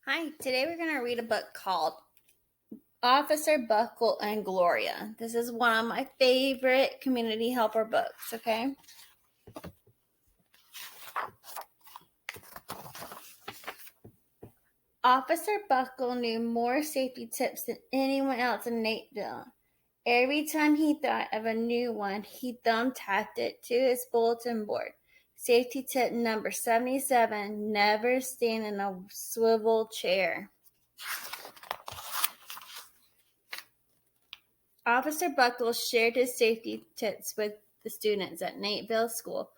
Hi, today we're going to read a book called Officer Buckle and Gloria. This is one of my favorite community helper books, okay? Officer Buckle knew more safety tips than anyone else in Nateville. Every time he thought of a new one, he thumbtacked it to his bulletin board. Safety tip number 77, never stand in a swivel chair. Officer Buckle shared his safety tips with the students at Nateville School.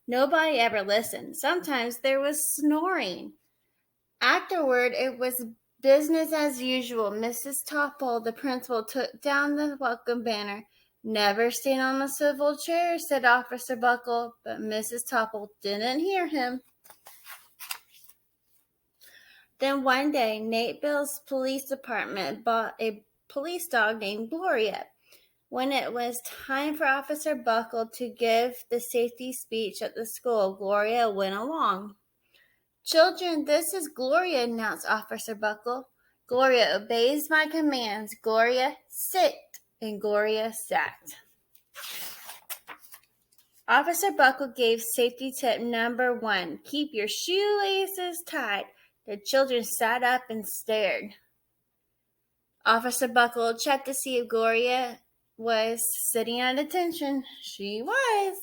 Nobody ever listened. Sometimes there was snoring. Afterward, it was business as usual. Mrs. Topple, the principal, took down the welcome banner. Never stand on a swivel chair, said Officer Buckle, but Mrs. Topple didn't hear him. Then one day, Nateville's police department bought a police dog named Gloria. When it was time for Officer Buckle to give the safety speech at the school, Gloria went along. Children, this is Gloria, announced Officer Buckle. Gloria obeys my commands. Gloria, sit. And Gloria sat. Officer Buckle gave safety tip number 1. Keep your shoelaces tied. The children sat up and stared. Officer Buckle checked to see if Gloria was sitting at attention. She was.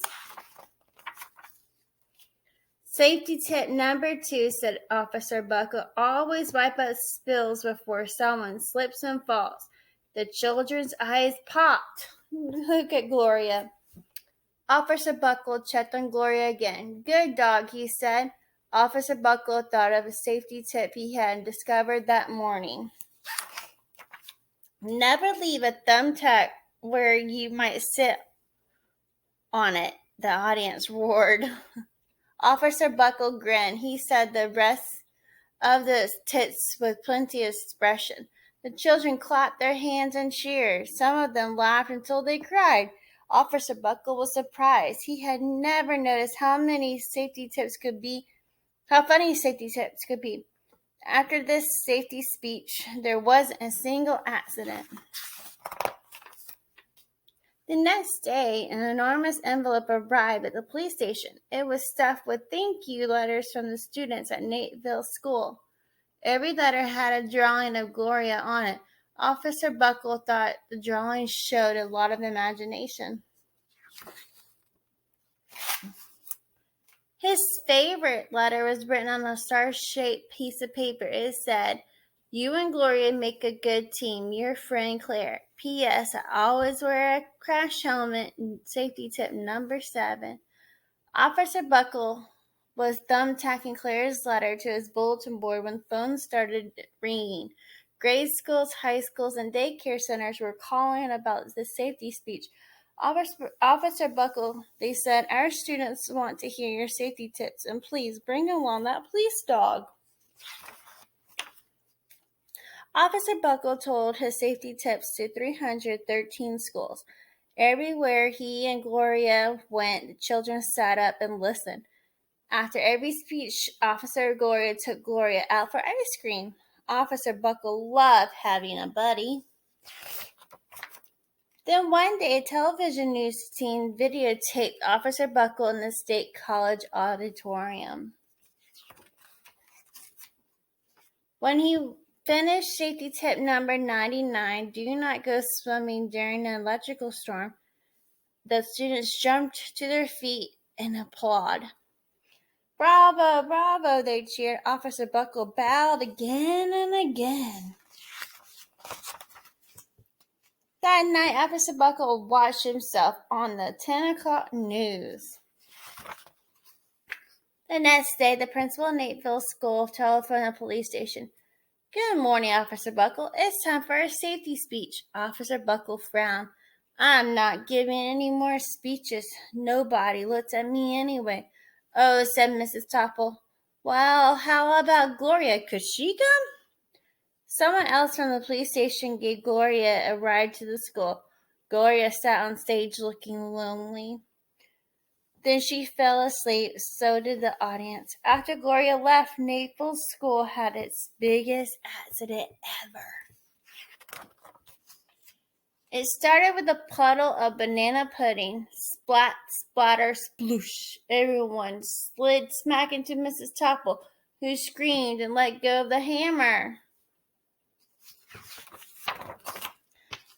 Safety tip number 2, said Officer Buckle, always wipe out spills before someone slips and falls. The children's eyes popped. Look at Gloria. Officer Buckle checked on Gloria again. Good dog, he said. Officer Buckle thought of a safety tip he had discovered that morning. Never leave a thumbtack where you might sit on it, the audience roared. Officer Buckle grinned. He said the rest of the tips with plenty of expression. The children clapped their hands and cheered. Some of them laughed until they cried. Officer Buckle was surprised. He had never noticed how funny safety tips could be. After this safety speech, there wasn't a single accident. The next day, an enormous envelope arrived at the police station. It was stuffed with thank you letters from the students at Nateville School. Every letter had a drawing of Gloria on it. Officer Buckle thought the drawing showed a lot of imagination. His favorite letter was written on a star-shaped piece of paper. It said, you and Gloria make a good team. Your friend Claire. P.S. I always wear a crash helmet. Safety tip number 7. Officer Buckle was thumbtacking Claire's letter to his bulletin board when phones started ringing. Grade schools, high schools, and daycare centers were calling about the safety speech. Officer Buckle, they said, our students want to hear your safety tips, and please bring along that police dog. Officer Buckle told his safety tips to 313 schools. Everywhere he and Gloria went, the children sat up and listened. After every speech, Officer Gloria took Gloria out for ice cream. Officer Buckle loved having a buddy. Then one day, a television news team videotaped Officer Buckle in the State College auditorium. When he finished safety tip number 99, do not go swimming during an electrical storm, the students jumped to their feet and applauded. Bravo, bravo, they cheered. Officer Buckle bowed again and again. That night, Officer Buckle watched himself on the 10 o'clock news. The next day, the principal of Nateville School telephoned the police station. Good morning, Officer Buckle. It's time for a safety speech. Officer Buckle frowned. I'm not giving any more speeches. Nobody looks at me anyway. Oh, said Mrs. Topple. Well, how about Gloria? Could she come? Someone else from the police station gave Gloria a ride to the school. Gloria sat on stage looking lonely. Then she fell asleep. So did the audience. After Gloria left, Naples School had its biggest accident ever. It started with a puddle of banana pudding. Splat, splatter, sploosh. Everyone slid smack into Mrs. Topple, who screamed and let go of the hammer.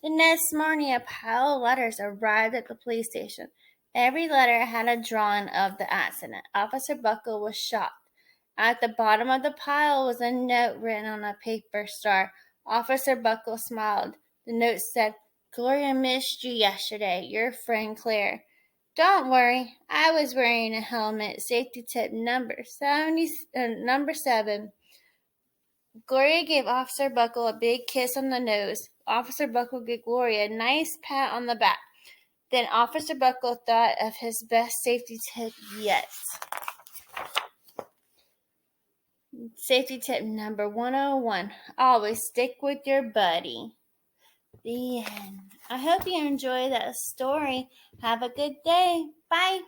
The next morning, a pile of letters arrived at the police station. Every letter had a drawing of the accident. Officer Buckle was shocked. At the bottom of the pile was a note written on a paper star. Officer Buckle smiled. The note said, "Gloria missed you yesterday. Your friend Claire." "Don't worry. I was wearing a helmet. Safety tip number 7. Gloria gave Officer Buckle a big kiss on the nose. Officer Buckle gave Gloria a nice pat on the back. Then Officer Buckle thought of his best safety tip yet. Safety tip number 101. Always stick with your buddy. The end. I hope you enjoyed that story. Have a good day. Bye.